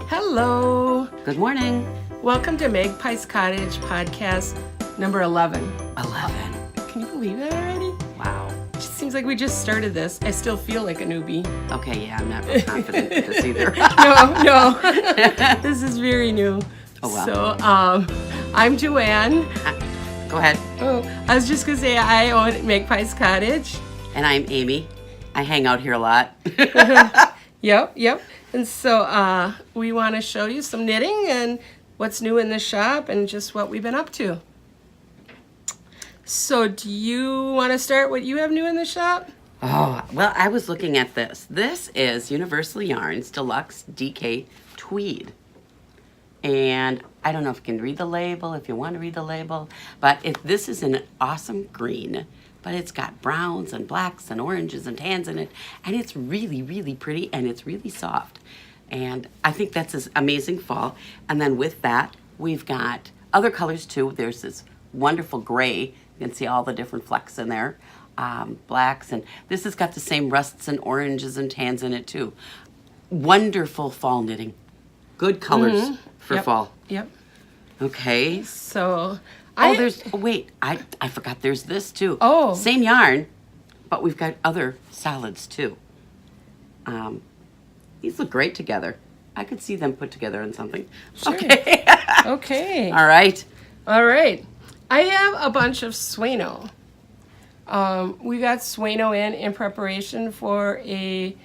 Hello. Good morning. Welcome to Magpies Cottage podcast number 11. 11. Can you believe that already? Wow. It just seems like we just started this. I still feel like a newbie. Okay, yeah, I'm not real confident in this either. No. This is very new. Oh, wow. So, I'm Joanne. Go ahead. Oh, I was just going to say I own Magpies Cottage. And I'm Amy. I hang out here a lot. Yep. And so we want to show you some knitting and what's new in the shop and just what we've been up to. So do you want to start what you have new in the shop? Oh, well, I was looking at this. This is Universal Yarns Deluxe DK Tweed. And I don't know if you can read the label, if you want to read the label, but this is an awesome green, but it's got browns and blacks and oranges and tans in it, and it's really, really pretty, and it's really soft. And I think that's an amazing fall. And then with that, we've got other colors too. There's this wonderful gray. You can see all the different flecks in there, blacks, and this has got the same rusts and oranges and tans in it too. Wonderful fall knitting. Good colors for fall. Yep. Okay. So I forgot there's this too. Oh. Same yarn, but we've got other solids too. These look great together. I could see them put together in something. Sure. Okay. Okay. All right. I have a bunch of SUEñO. We got SUEñO in preparation for a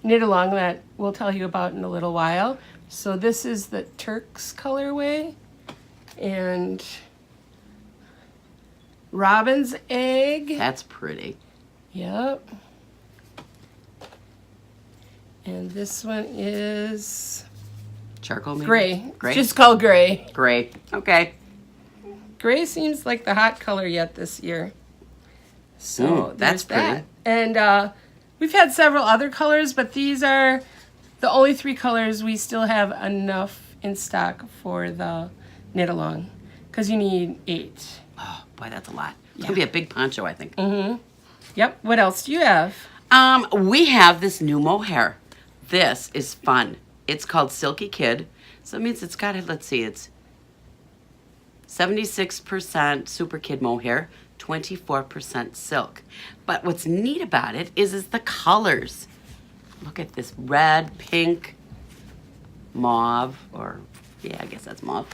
knit along that we'll tell you about in a little while. So this is the Turks colorway and Robin's egg. That's pretty. Yep. And this one is Charcoal maybe? gray. Gray? Just called gray. Gray. Okay. Gray seems like the hot color yet this year. So that's there's that. pretty. And we've had several other colors, but these are the only 3 colors we still have enough in stock for the knit along, because you need 8. Oh, boy, that's a lot. It's going to be a big poncho, I think. Mm-hmm. Yep. What else do you have? We have this new mohair. This is fun. It's called Silky Kid. So it means it's got, let's see, it's 76% super kid mohair, 24% silk. But what's neat about it is the colors. Look at this red, pink, mauve, or yeah, I guess that's mauve.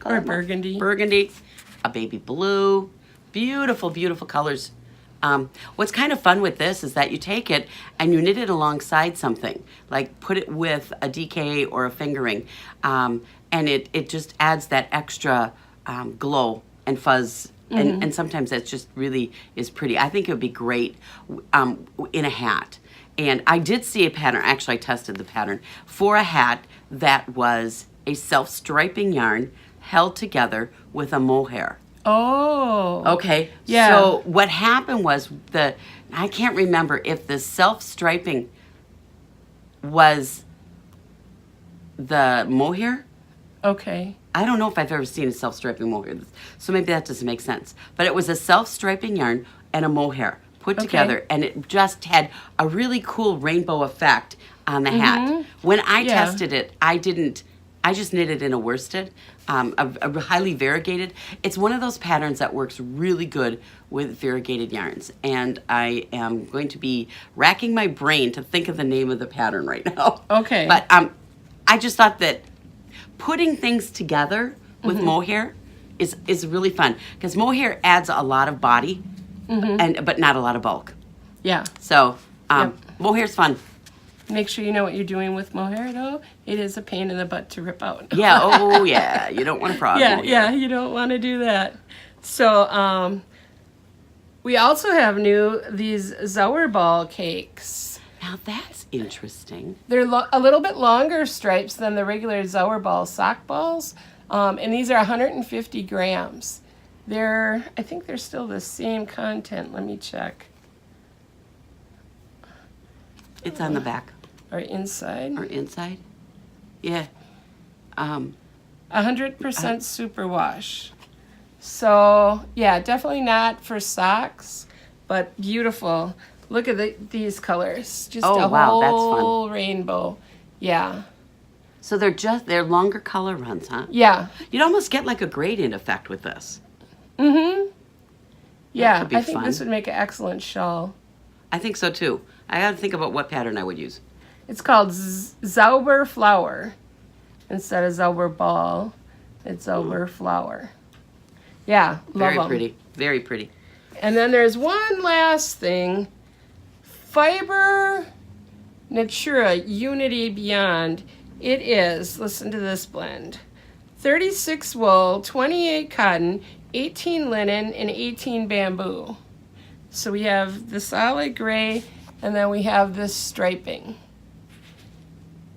Or burgundy. Burgundy, a baby blue. Beautiful, beautiful colors. What's kind of fun with this is that you take it and you knit it alongside something, like put it with a DK or a fingering, and it just adds that extra glow and fuzz, and sometimes that just really is pretty. I think it would be great in a hat. And I did see a pattern, actually I tested the pattern, for a hat that was a self-striping yarn held together with a mohair. Oh. Okay. Yeah. So what happened was I can't remember if the self-striping was the mohair. Okay. I don't know if I've ever seen a self-striping mohair. So maybe that doesn't make sense. But it was a self-striping yarn and a mohair put together, and it just had a really cool rainbow effect on the hat. When I tested it, I just knit it in a worsted, a highly variegated. It's one of those patterns that works really good with variegated yarns, and I am going to be racking my brain to think of the name of the pattern right now. Okay. But I just thought that putting things together with mohair is really fun, because mohair adds a lot of body, but not a lot of bulk. Yeah. So mohair's fun. Make sure you know what you're doing with mohair, though. It is a pain in the butt to rip out. Yeah, oh yeah, you don't want to frog mohair. Yeah, you don't want to do that. So we also have these Zauber ball cakes. Now that's interesting. They're a little bit longer stripes than the regular Zauber ball sock balls, and these are 150 grams. I think they're still the same content. Let me check. It's on the back. Or inside. Or inside. Yeah. 100% superwash. So, yeah, definitely not for socks, but beautiful. Look at these colors. Just a wow, that's whole fun. rainbow. Yeah. So they're longer color runs, huh? Yeah. You'd almost get like a gradient effect with this. Mm-hmm. Yeah, could be I think fun. this would make an excellent shawl. I think so too. I got to think about what pattern I would use. It's called Zauber Flower. Instead of Zauber Ball, it's Zauber Flower. Yeah, love Very them. pretty. Very pretty. And then there's one last thing. Fiber Natura Unity Beyond. It is, listen to this blend. 36 wool, 28 cotton, 18 linen, and 18 bamboo. So we have the solid gray, and then we have this striping.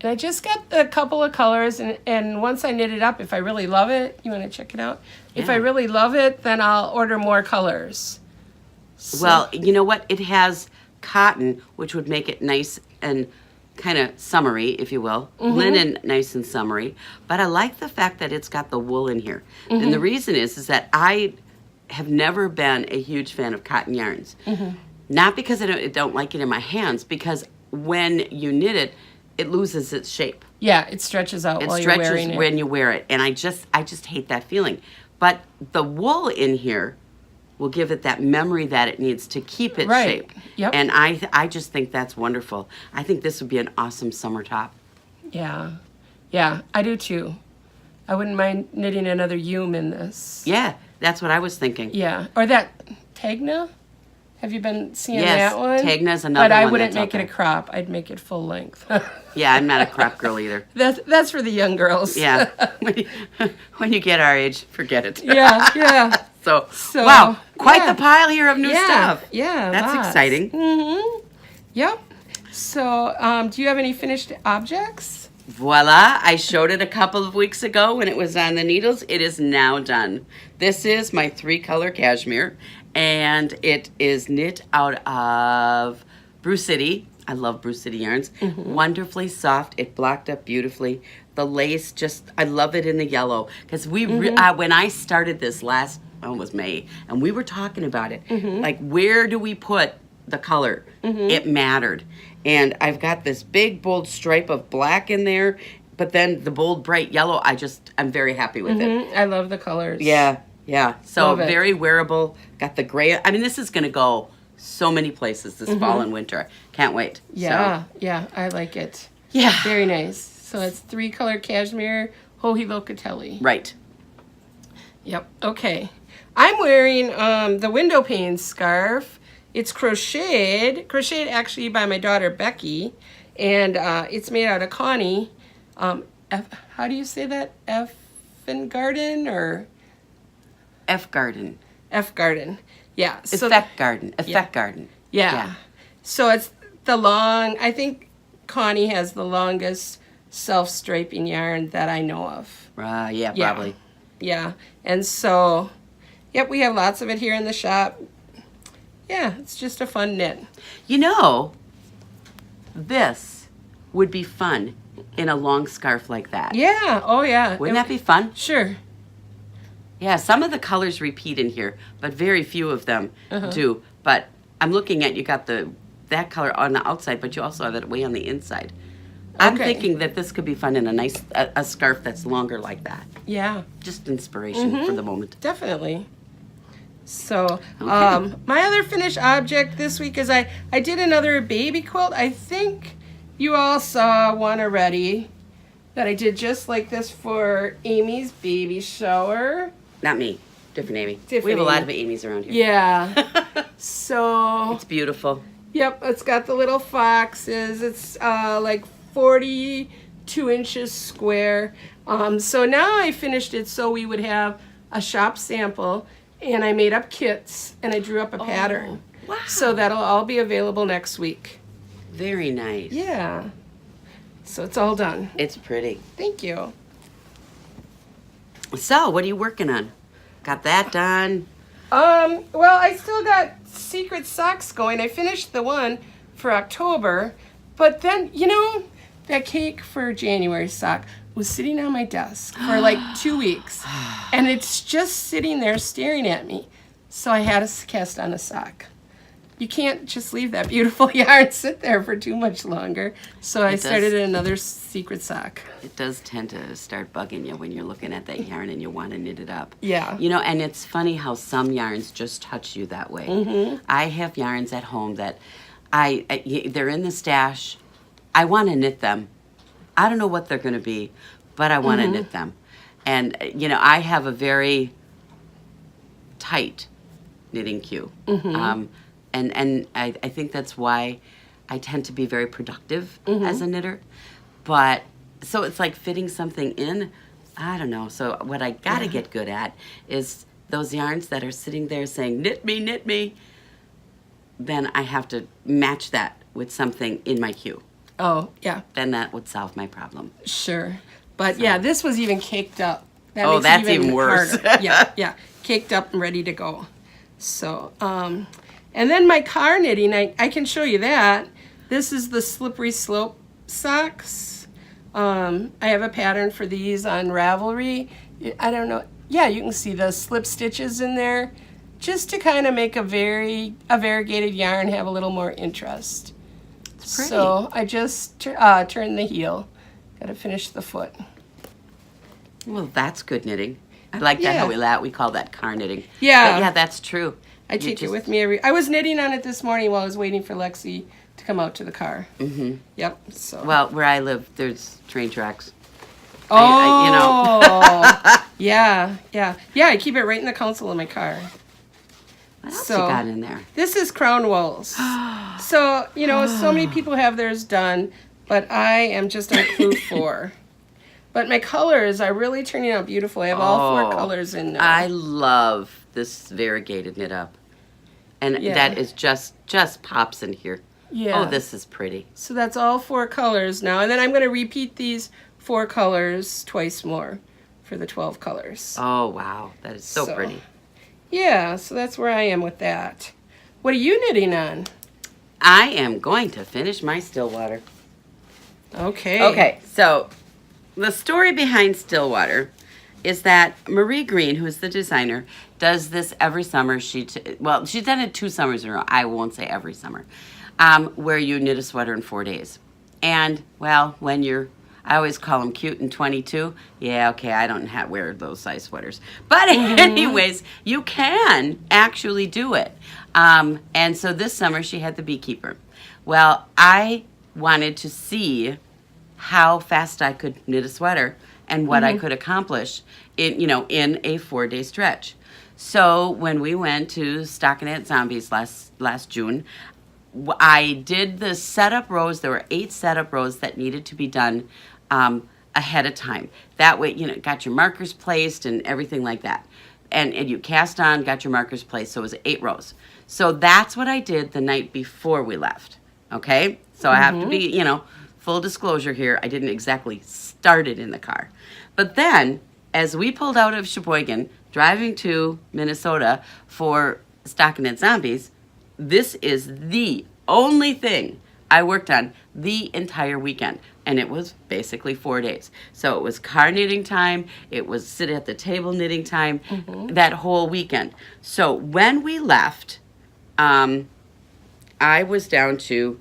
And I just got a couple of colors, and once I knit it up, if I really love it, you want to check it out? If I Yeah. really love it, then I'll order more colors. So- Well, you know what? It has cotton, which would make it nice and kind of summery, if you will. Linen, nice and summery. But I like the fact that it's got the wool in here. And the reason is that I have never been a huge fan of cotton yarns. Not because I don't like it in my hands, because when you knit it, it loses its shape. Yeah, it stretches out It while you're wearing stretches it. when you wear it, and I just hate that feeling. But the wool in here will give it that memory that it needs to keep its Right. shape. Yep. And I just think that's wonderful. I think this would be an awesome summer top. Yeah. Yeah, I do too. I wouldn't mind knitting another Yume in this. Yeah, that's what I was thinking. Yeah. Or that Tegna? Have you been seeing Yes, that one? Tegna's another But I one wouldn't that's out make it a there. crop. I'd make it full length. Yeah, I'm not a crop girl either. That's for the young girls. Yeah, when you get our age, forget it. Yeah, yeah. So, So, wow, quite yeah. the pile here of new Yeah, stuff. yeah. That's lots. exciting. Mm-hmm. Yep. So, do you have any finished objects? Voila, I showed it a couple of weeks ago when it was on the needles. It is now done. This is my 3-color cashmere, and it is knit out of Brew City. I love Brew City yarns. Wonderfully soft. It blocked up beautifully. The lace, I love it in the yellow. Because when I started this it was May, and we were talking about it. Like, where do we put the color? It mattered. And I've got this big, bold stripe of black in there, but then the bold, bright yellow, I'm very happy with it. I love the colors. Yeah, yeah. So Love it. very wearable. Got the gray. I mean, this is going to go so many places this fall and winter. Can't wait. Yeah, So, yeah, I like it. yeah. Very nice. So it's 3-color cashmere, Hohi Locatelli. Right. Yep. Okay. I'm wearing the window pane scarf. It's crocheted actually by my daughter Becky, and it's made out of Connie. How do you say that? Garden or F Garden. F Garden? Yeah. Effect Garden. Effect Garden. Yeah. So it's the long. I think Connie has the longest self-striping yarn that I know of. Yeah, Yeah. probably. Yeah. And so, yep, we have lots of it here in the shop. Yeah, it's just a fun knit. You know, this would be fun in a long scarf like that. Yeah. Oh, yeah. Wouldn't that be fun? Sure. Yeah, some of the colors repeat in here, but very few of them do. But I'm looking at, you got that color on the outside, but you also have it way on the inside. I'm Okay. thinking that this could be fun in a scarf that's longer like that. Yeah, Just inspiration for the moment. definitely. So, my other finished object this week is I did another baby quilt. I think you all saw one already that I did just like this for Amy's baby shower. Not me. Different Amy. Different we have a lot Amy. of Amy's around here. Yeah. So, It's beautiful. yep, it's got the little foxes. It's like 42 inches square. So now I finished it so we would have a shop sample, and I made up kits and I drew up a pattern. Wow. So that'll all be available next week. Very nice. Yeah. So it's all done. It's pretty. Thank you. So, what are you working on? Got that done? Well, I still got secret socks going. I finished the one for October, but then, that cake for January sock was sitting on my desk for like 2 weeks, and it's just sitting there staring at me. So I had to cast on a sock. you can't just leave that beautiful yarn sit there for too much longer. So I started another secret sock. It does tend to start bugging you when you're looking at that yarn and you want to knit it up. Yeah. You know, and it's funny how some yarns just touch you that way. Mm-hmm. I have yarns at home that they're in the stash. I want to knit them. I don't know what they're going to be, but I want to knit them. And, you know, I have a very tight knitting queue. And I think that's why I tend to be very productive as a knitter. But, so it's like fitting something in. I don't know. So what I got to get good at is those yarns that are sitting there saying, knit me. Then I have to match that with something in my queue. Oh, yeah. Then that would solve my problem. Sure. But yeah, this was even caked up. That Oh, makes that's it even worse. harder. Yeah. Caked up and ready to go. So, and then my car knitting, I can show you that. This is the slippery slope socks. I have a pattern for these on Ravelry. I don't know. Yeah, you can see the slip stitches in there, just to kind of make a variegated yarn have a little more interest. It's pretty. So I just turned the heel. Got to finish the foot. Well, that's good knitting. I like that how we call that car knitting. Yeah. But yeah, that's true. I take it with me I was knitting on it this morning while I was waiting for Lexi to come out to the car. Mm-hmm. Yep. So. Well, where I live, there's train tracks. Oh. You know. Yeah. I keep it right in the console of my car. What else you got in there? This is crown wools. So, you know, so many people have theirs done, but I am just on clue 4. But my colors are really turning out beautiful. I have all 4 colors in now. I love this variegated knit up. And that is just pops in here. Yeah. Oh, this is pretty. So that's all 4 colors now. And then I'm going to repeat these 4 colors twice more for the 12 colors. Oh, wow. That is so pretty. Yeah, so that's where I am with that. What are you knitting on? I am going to finish my Stillwater. Okay. Okay, so the story behind Stillwater is that Marie Green, who is the designer, does this every summer. She's done it 2 summers in a row. I won't say every summer, where you knit a sweater in 4 days. And, well, when you're, I always call them cute and 22. Yeah, okay, I don't wear those size sweaters. But anyways, you can actually do it. And so this summer she had the beekeeper. Well, I wanted to see how fast I could knit a sweater and what I could accomplish in a 4-day stretch. So when we went to Stockinette Zombies last June, I did the setup rows. There were 8 setup rows that needed to be done ahead of time. That way, got your markers placed and everything like that. And you cast on, got your markers placed, so it was 8 rows. So that's what I did the night before we left, okay? So I have to be, full disclosure here, I didn't exactly start it in the car. But then, as we pulled out of Sheboygan, driving to Minnesota for Stockinette Zombies, this is the only thing I worked on the entire weekend. And it was basically 4 days. So it was car knitting time. It was sit at the table knitting time that whole weekend. So when we left, I was down to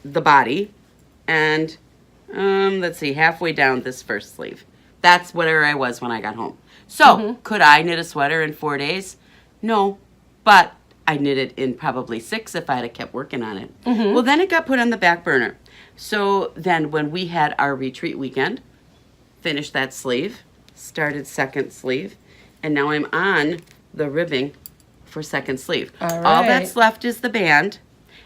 the body and, let's see, halfway down this first sleeve. That's where I was when I got home. So could I knit a sweater in 4 days? No, but I knit it in probably 6 if I had kept working on it. Well, then it got put on the back burner. So then when we had our retreat weekend, finished that sleeve, started second sleeve, and now I'm on the ribbing for second sleeve. All right. All that's left is the band.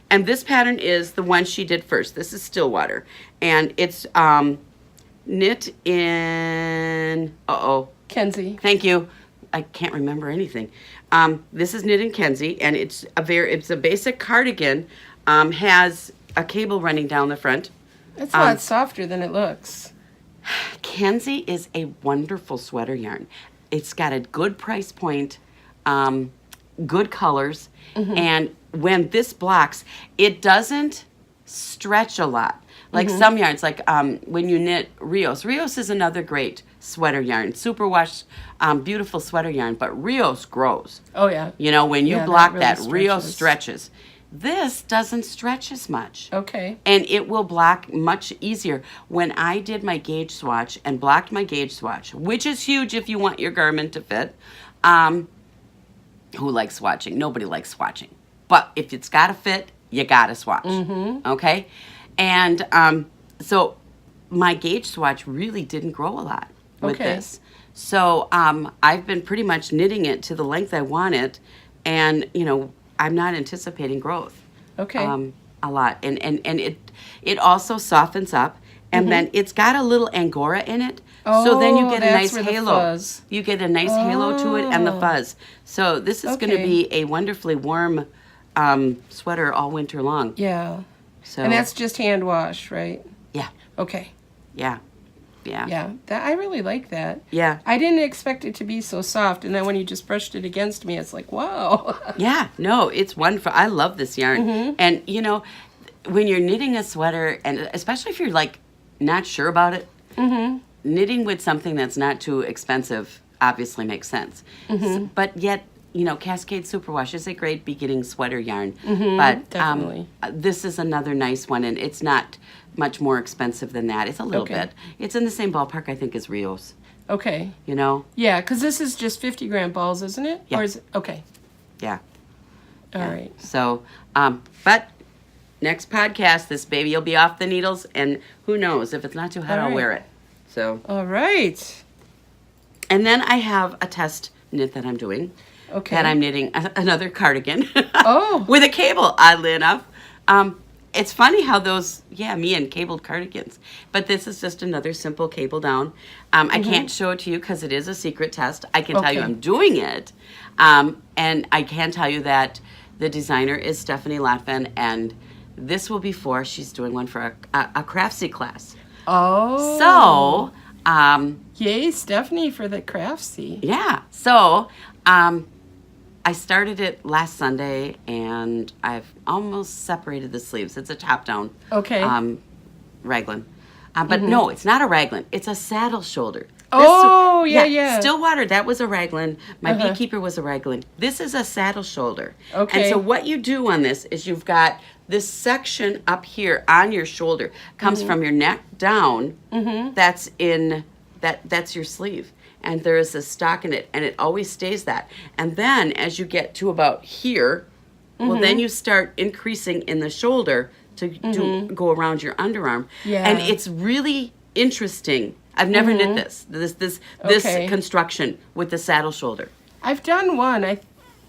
And this pattern is the one she did first. This is Stillwater. And it's knit in, Kenzie. Thank you. I can't remember anything. This is knit in Kenzie, and it's a basic cardigan. Has a cable running down the front. It's a lot softer than it looks. Kenzie is a wonderful sweater yarn. It's got a good price point, good colors, and when this blocks, it doesn't stretch a lot. Like some yarns, like when you knit Rios. Rios is another great sweater yarn. Superwash, beautiful sweater yarn, but Rios grows. Oh, yeah. When you Yeah, block that that, really Rios stretches. This doesn't stretch as much. Okay. And it will block much easier. When I did my gauge swatch and blocked my gauge swatch, which is huge if you want your garment to fit. Who likes swatching? Nobody likes swatching. But if it's got to fit, you got to swatch. Okay? And so my gauge swatch really didn't grow a lot with this. So I've been pretty much knitting it to the length I want it. And, you know, I'm not anticipating growth. Okay. A lot. And it also softens up. And then it's got a little angora in it. So then you get a nice halo. You get a nice halo to it and the fuzz. So this is going to be a wonderfully warm sweater all winter long. Yeah. So, and that's just hand wash, right? Yeah. Okay. Yeah. Yeah. Yeah. I really like that. Yeah. I didn't expect it to be so soft, and then when you just brushed it against me, it's like, wow. Yeah. No, it's wonderful. I love this yarn. And, you know, when you're knitting a sweater, and especially if you're, like, not sure about it, knitting with something that's not too expensive obviously makes sense. But yet, you know, Cascade Superwash is a great beginning sweater yarn. But definitely. This is another nice one, and it's not much more expensive than that. It's a little bit. It's in the same ballpark, I think, as Rio's. Okay. You know? Yeah, because this is just 50-gram balls, isn't it? Yeah. Or is it? Okay. Yeah. All right. So, but next podcast, this baby will be off the needles, and who knows, if it's not too hot, I'll wear it. So. All right. And then I have a test knit that I'm doing. Okay. That I'm knitting another cardigan. Oh. With a cable, oddly enough. It's funny how those, me and cabled cardigans. But this is just another simple cable down. I can't show it to you because it is a secret test. I can tell you I'm doing it. And I can tell you that the designer is Stephanie Latvan, and this will be for, she's doing one for a Craftsy class. Oh. So, yay, Stephanie, for the Craftsy. Yeah. So, I started it last Sunday, and I've almost separated the sleeves. It's a top-down raglan. But no, it's not a raglan. It's a saddle shoulder. Yeah. Stillwater, that was a raglan. My beekeeper was a raglan. This is a saddle shoulder. Okay. And so what you do on this is you've got this section up here on your shoulder. Comes from your neck down. That's your sleeve. And there is a stock in it, and it always stays that. And then as you get to about here, well, then you start increasing in the shoulder to go around your underarm. Yeah. And it's really interesting. I've never knit this construction with the saddle shoulder. I've done one. I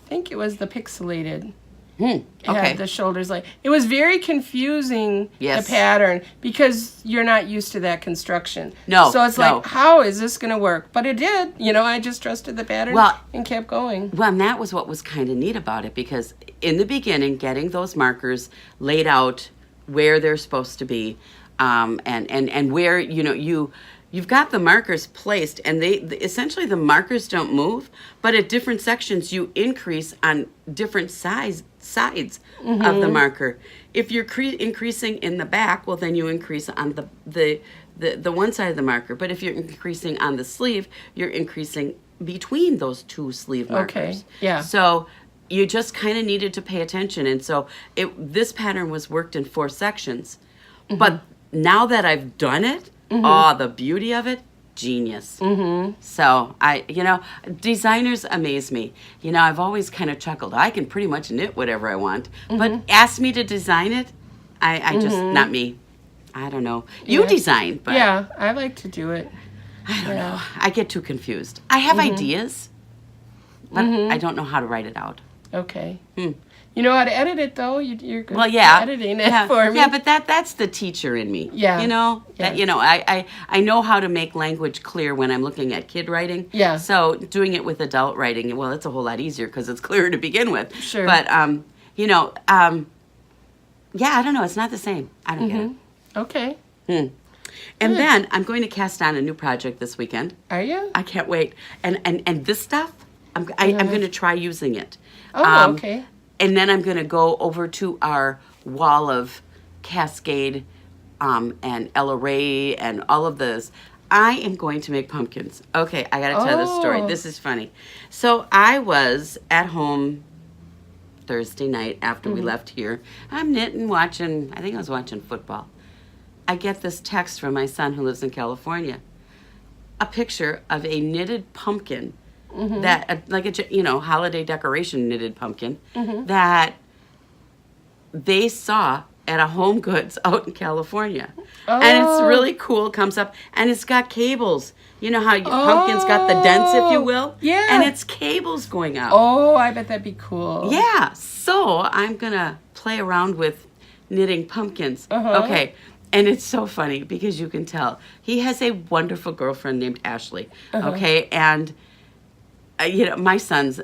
think it was the pixelated. Okay. Had the shoulders like it was very confusing. Yes. The pattern because you're not used to that construction. No. So it's like, how is this going to work? But it did. You know, I just trusted the pattern and kept going. Well, and that was what was kind of neat about it, because in the beginning, getting those markers laid out where they're supposed to be, and where you've got the markers placed, and they essentially the markers don't move, but at different sections you increase on different sides of the marker. If you're increasing in the back, well, then you increase on the one side of the marker. But if you're increasing on the sleeve, you're increasing between those two sleeve markers. Okay. Yeah. So you just kind of needed to pay attention, and so this pattern was worked in 4 sections. But now that I've done it, the beauty of it, genius. So designers amaze me. You know, I've always kind of chuckled. I can pretty much knit whatever I want, but ask me to design it, I just, not me. I don't know. You design, but yeah, I like to do it. I don't know. I get too confused. I have ideas, but I don't know how to write it out. Okay. You know how to edit it, though. You're good. Well, yeah, at editing it for me. Yeah, but that's the teacher in me. Yeah. You know, I know how to make language clear when I'm looking at kid writing. Yeah. So doing it with adult writing, well, it's a whole lot easier because it's clearer to begin with. Sure. But I don't know. It's not the same. I don't get it. Okay. And then I'm going to cast on a new project this weekend. Are you? I can't wait. And this stuff, I'm going to try using it. Oh, okay. And then I'm going to go over to our wall of Cascade and Ella Ray and all of those. I am going to make pumpkins. Okay, I got to tell this story. This is funny. So I was at home Thursday night after we left here. I'm knitting, watching, I think I was watching football. I get this text from my son who lives in California. A picture of a knitted pumpkin that, like a, holiday decoration knitted pumpkin that they saw at a Home Goods out in California. Oh. And it's really cool, comes up, and it's got cables. You know how pumpkins got the dents, if you will? Yeah. And it's cables going out. Oh, I bet that'd be cool. Yeah, so I'm going to play around with knitting pumpkins. Okay, and it's so funny because you can tell. He has a wonderful girlfriend named Ashley, okay? And, my sons,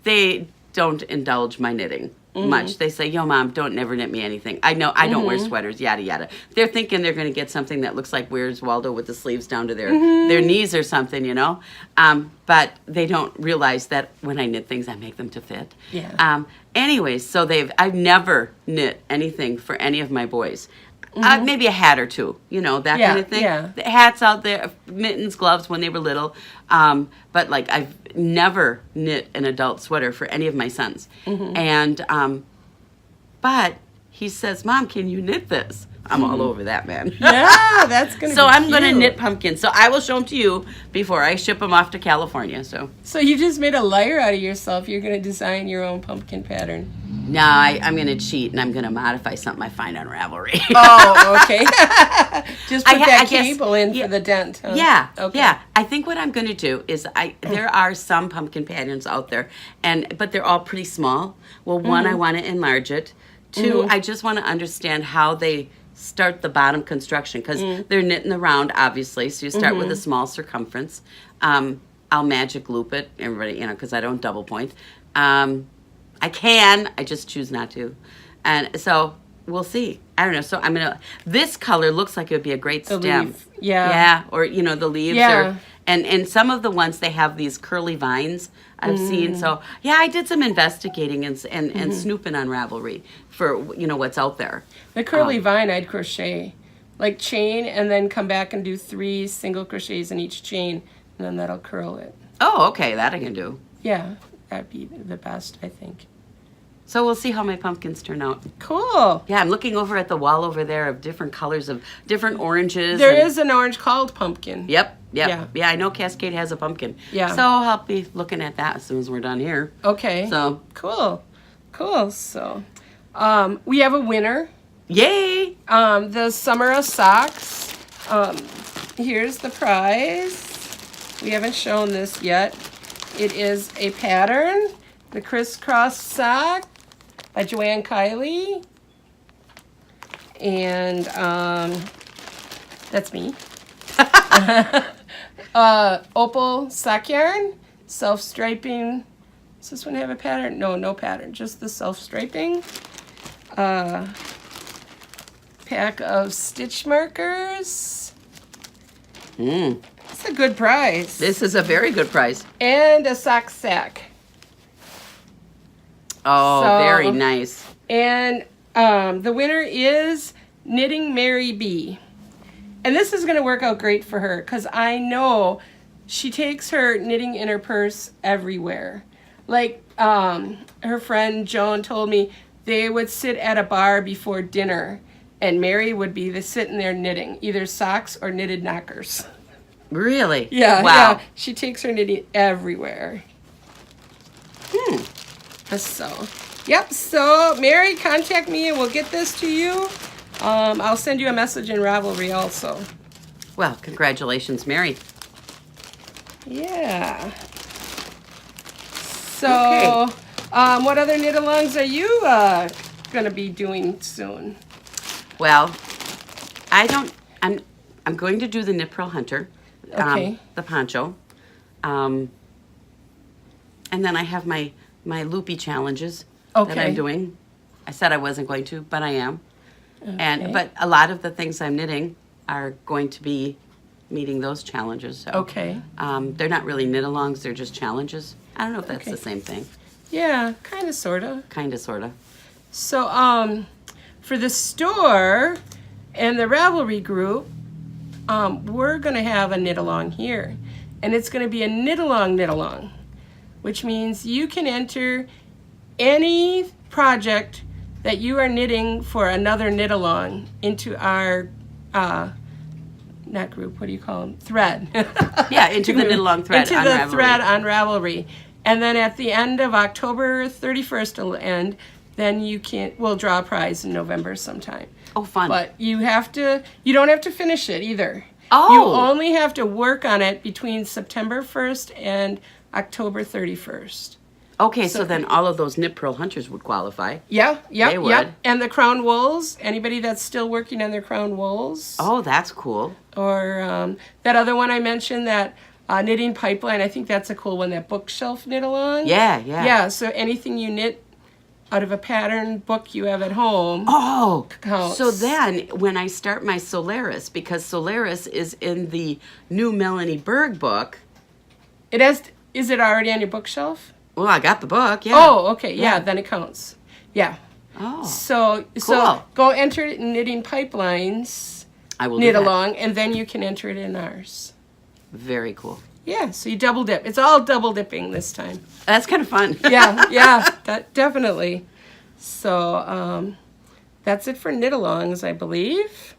they don't indulge my knitting much. They say, yo, Mom, don't never knit me anything. I know I don't wear sweaters, yada, yada. They're thinking they're going to get something that looks like Where's Waldo with the sleeves down to their knees or something, but they don't realize that when I knit things, I make them to fit. Yeah. Anyways, so I've never knit anything for any of my boys. Maybe a hat or two, that kind of thing. Yeah. The hats out there, mittens, gloves when they were little. But I've never knit an adult sweater for any of my sons. And, but he says, Mom, can you knit this? I'm all over that, man. Yeah, that's going to So be I'm going to cute. knit pumpkins. So I will show them to you before I ship them off to California. So So you just made a liar out of yourself. You're going to design your own pumpkin pattern. no, I'm going to cheat and I'm going to modify something I find on Ravelry. Oh, okay. Just put I that guess- cable in yeah. for the dent. Huh? Yeah, Okay. yeah. I think what I'm going to do is there are some pumpkin patterns out there, but they're all pretty small. Well, one, I want to enlarge it. Two, I just want to understand how they start the bottom construction because they're knitting the round, obviously. So you start with a small circumference. I'll magic loop it, everybody, because I don't double point. I can, I just choose not to. And so we'll see. I don't know. So this color looks like it would be a great The stem. leaf. Yeah. Yeah, or, the leaves. Yeah. And some of the ones, they have these curly vines I've seen. So, yeah, I did some investigating and snooping on Ravelry for, what's out there. The curly vine I'd crochet. Like chain and then come back and do 3 single crochets in each chain. And then that'll curl it. Oh, okay, that I can do. Yeah, that'd be the best, I think. So we'll see how my pumpkins turn out. Cool. Yeah, I'm looking over at the wall over there of different colors of different oranges. There is an orange called pumpkin. Yep. Yeah. Yeah, I know Cascade has a pumpkin. Yeah. So I'll be looking at that as soon as we're done here. Okay. So, Cool. So, we have a winner. yay! The Summer Socks. Here's the prize. We haven't shown this yet. It is a pattern, the crisscross sock by Joanne Kiley. And that's me. Opal sock yarn, self-striping. Does this one have a pattern? No pattern, just the self-striping. Pack of stitch markers. It's a good price. This is a very good price. And a sock sack. Oh, So- very nice. And the winner is Knitting Mary B. And this is going to work out great for her because I know she takes her knitting in her purse everywhere. Like her friend Joan told me they would sit at a bar before dinner and Mary would be sitting there knitting, either socks or knitted knockers. Really? Yeah, Wow. yeah. She takes her knitting everywhere. So, yep. So, Mary, contact me and we'll get this to you. I'll send you a message in Ravelry also. Well, congratulations, Mary. Yeah. So, what other knit-alongs are you going to be doing soon? Well, I'm going to do the Knit Purl Hunter, Okay. the poncho, and then I have my loopy challenges that Okay. I'm doing. I said I wasn't going to, but I am. Okay. But a lot of the things I'm knitting are going to be meeting those challenges. So, Okay. they're not really knit-alongs; they're just challenges. I don't know if that's Okay. the same thing. Yeah, kind of, sort of. Kind of, sort of. So, for the store and the Ravelry group, we're going to have a knit-along here. And it's going to be a knit-along, which means you can enter any project that you are knitting for another knit along into our not group, what do you call them? Thread. Yeah, into the knit along thread. Into on the Ravelry. thread on Ravelry. And then at the end of October 31st it'll end. Then we'll draw a prize in November sometime. Oh, fun. But you don't have to finish it either. Oh. You only have to work on it between September 1st and October 31st. Okay, so then all of those knit Purl hunters would qualify. Yeah, They would. yep. And the crown wools, anybody that's still working on their crown wools. Oh, that's cool. Or that other one I mentioned, that knitting pipeline, I think that's a cool one, that bookshelf knit along. Yeah. Yeah, so anything you knit out of a pattern book you have at home. Oh, counts. so then when I start my Solaris, because Solaris is in the new Melanie Berg book. Is it already on your bookshelf? Well, I got the book, yeah. Oh, okay, yeah, Yeah. then it counts. Yeah. Oh, So Cool. go enter it in Knitting Pipelines, I will knit do that. along, and then you can enter it in ours. Very cool. Yeah, so you double dip. It's all double dipping this time. That's kind of fun. Yeah, definitely. So that's it for knit alongs, I believe.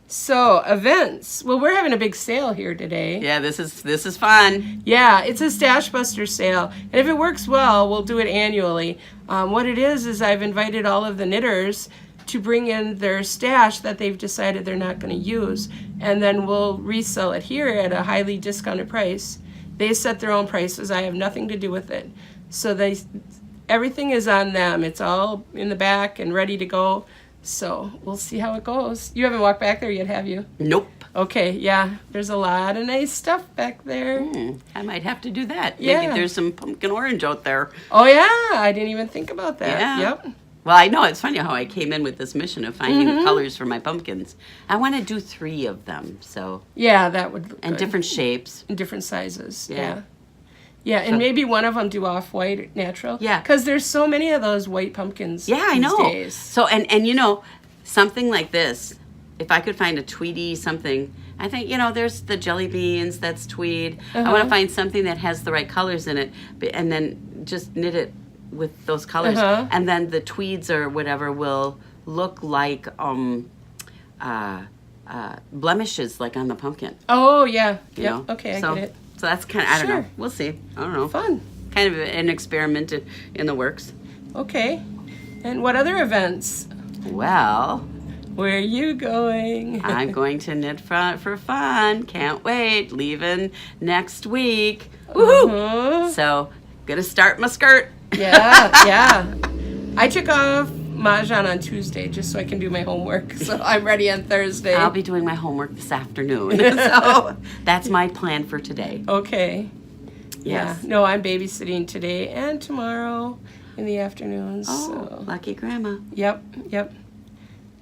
So events. Well, we're having a big sale here today. Yeah, this is fun. Yeah, it's a Stash Buster sale. And if it works well, we'll do it annually. What it is I've invited all of the knitters to bring in their stash that they've decided they're not going to use. And then we'll resell it here at a highly discounted price. They set their own prices. I have nothing to do with it. So everything is on them. It's all in the back and ready to go. So we'll see how it goes. You haven't walked back there yet, have you? Nope. Okay, yeah. There's a lot of nice stuff back there. I might have to do that. Yeah. Maybe there's some pumpkin orange out there. Oh, yeah. I didn't even think about that. Yeah. Yep. Well, I know it's funny how I came in with this mission of finding the colors for my pumpkins. I want to do 3 of them, so Yeah, that would look and good. different shapes. In different sizes. Yeah. Yeah. Yeah, and maybe one of them do off-white natural. Yeah. Because there's so many of those white pumpkins Yeah, I these know. days. So and you know, something like this, if I could find a tweedy something, I think, you know, there's the jelly beans, that's tweed. I want to find something that has the right colors in it, and then just knit it with those colors. And then the tweeds or whatever will look like blemishes like on the pumpkin. Oh, yeah. You Yep. know? Okay, I so, get it. So that's kind of, I don't Sure. know. We'll see. I don't know. Fun. Kind of an experiment in the works. Okay. And what other events? Well, Where are you going? I'm going to knit for fun. Can't wait. Leaving next week. Woohoo! Uh-huh. So, gonna start my skirt. Yeah. I took off Mahjong on Tuesday just so I can do my homework. So I'm ready on Thursday. I'll be doing my homework this afternoon. So, that's my plan for today. Okay. Yes. Yeah. No, I'm babysitting today and tomorrow in the afternoons. Oh, So. lucky grandma. Yep.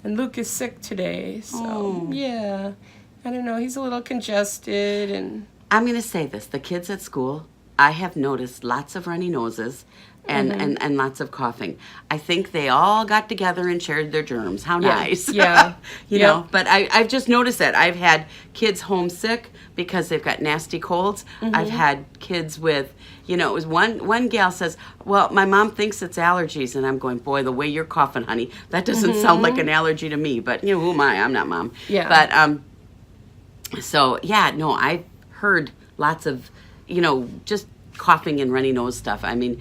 And Luke is sick today, so Oh. yeah. I don't know, he's a little congested and I'm going to say this. The kids at school, I have noticed lots of runny noses and lots of coughing. I think they all got together and shared their germs. How Yeah, nice. yeah, You yeah. know, but I've just noticed that. I've had kids homesick because they've got nasty colds. I've had kids with, you know, it was one gal says, well, my mom thinks it's allergies. And I'm going, boy, the way you're coughing, honey, that doesn't sound like an allergy to me. But, you know, who am I? I'm not mom. Yeah. But, so, yeah, no, I've heard lots of, you know, just coughing and runny nose stuff. I mean,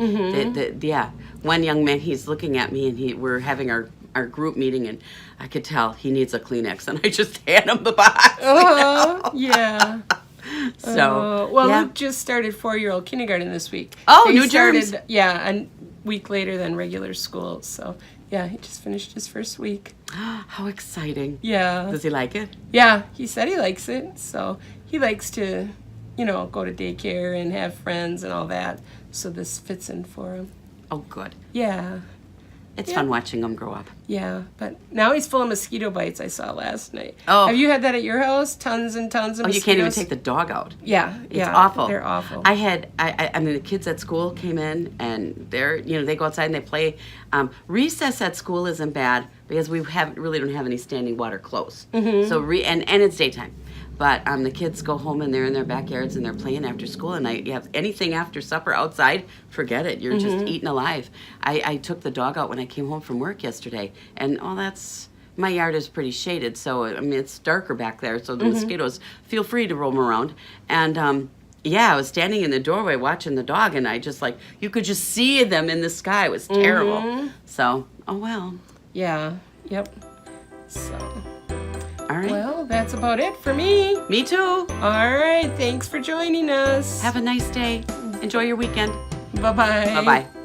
yeah. One young man, he's looking at me and we're having our group meeting and I could tell he needs a Kleenex and I just hand him the box. yeah. So, well, yeah. Luke just started 4-year-old kindergarten this week. Oh, They new started, germs. Yeah, a week later than regular school. So yeah, he just finished his first week. How exciting. Yeah. Does he like it? Yeah, he said he likes it. So he likes to, you know, go to daycare and have friends and all that. So this fits in for him. Oh, good. Yeah. It's Yeah. fun watching him grow up. Yeah, but now he's full of mosquito bites. I saw last night. Oh. Have you had that at your house? Tons and tons of Oh, mosquitoes. you can't even take the dog out. Yeah, It's yeah, awful. They're awful. I mean, the kids at school came in and they're, you know, they go outside and they play. Recess at school isn't bad. because we really don't have any standing water close. So and it's daytime. But the kids go home and they're in their backyards and they're playing after school. And you have anything after supper outside, forget it. You're just eating alive. I took the dog out when I came home from work yesterday. And my yard is pretty shaded. So, I mean, it's darker back there. So the mosquitoes feel free to roam around. And, yeah, I was standing in the doorway watching the dog. And I just you could just see them in the sky. It was terrible. So, oh well. Yeah, yep. So... All right. Well, that's about it for me. Me too. All right. Thanks for joining us. Have a nice day. Enjoy your weekend. Bye-bye. Bye-bye.